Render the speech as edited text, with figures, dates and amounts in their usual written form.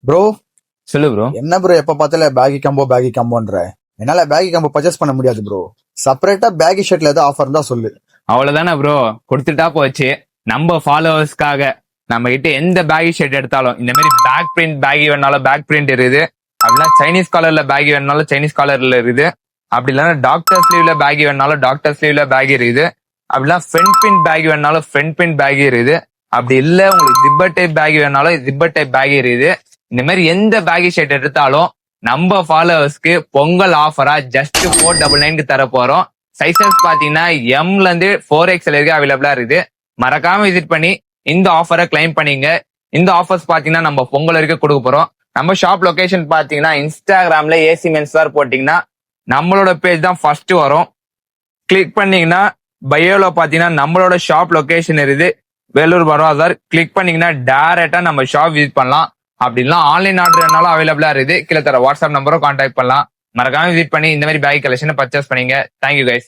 Bro சொல்லு bro. என்ன bro எப்ப பார்த்தால பேகி கம்போன்ற என்னால பேகி கம்போ பர்ச்சேஸ் பண்ண முடியாது ப்ரோ. செப்பரேட்டா பேகி ஷர்ட்ல ஏதாவது ஆஃபர் இருந்தா சொல்லு. அவ்வளவுதானே ப்ரோ, கொடுத்துட்டா போச்சு. நம்ம ஃபாலோவர்ஸ்க்காக நம்ம கிட்ட எந்த பேகி ஷர்ட் எடுத்தாலும் இந்த மாதிரி பேக் பிரிண்ட் பேகி வேணாலும் பேக் பிரிண்ட் இருக்குது, அப்படின்னா சைனீஸ் காலர்ல பேகி வேணாலும் சைனீஸ் காலர்ல இருக்குது, அப்படி இல்லைன்னா டாக்டர் ஸ்லீவ்ல பேகி வேணாலும் டாக்டர் ஸ்லீவ்ல பேகி இருக்குது, அப்படின்னா ஃப்ரண்ட் பின் பேகி வேணாலும் ஃப்ரண்ட் பின் பேகி இருக்குது, அப்படி இல்ல உங்களுக்கு ஜிப்பர் டைப் பேகி வேணாலும் ஜிப்பர் டைப் பேகி இருக்குது. இந்த மாதிரி எந்த பேகி ஷர்ட் எடுத்தாலும் நம்ம ஃபாலோவர்ஸ்க்கு பொங்கல் ஆஃபரா ஜஸ்ட் 499 தர போறோம். சைசஸ் பாத்தீங்கன்னா எம்ல இருந்து 4XL வரைக்கும் அவைலபிளா இருக்குது. மறக்காம விசிட் பண்ணி இந்த ஆஃபரை கிளைம் பண்ணீங்க. இந்த ஆஃபர்ஸ் பாத்தீங்கன்னா நம்ம பொங்கல் வரைக்கும் கொடுக்க போறோம். நம்ம ஷாப் லொகேஷன் பாத்தீங்கன்னா இன்ஸ்டாகிராம்ல ஏசி மென்ஸ்வேர் போட்டீங்கன்னா நம்மளோட பேஜ் தான் ஃபர்ஸ்ட் வரும். கிளிக் பண்ணீங்கன்னா பயோல பாத்தீங்கன்னா நம்மளோட ஷாப் லொகேஷன் இருக்குது, வேலூர் பரோசர். கிளிக் பண்ணீங்கன்னா டைரக்டா நம்ம ஷாப் விசிட் பண்ணலாம். அப்படின்லாம் ஆன்லைன் ஆர்டர் என்னாலும் அவைலபிளா இருக்குது. கீழே தர வாட்ஸ்அப் நம்பரும் கான்டாக்ட் பண்ணலாம். மறக்காம விசிட் பண்ணி இந்த மாதிரி பேக் கலெக்ஷன் பர்ச்சேஸ் பண்ணீங்க. Thank you guys.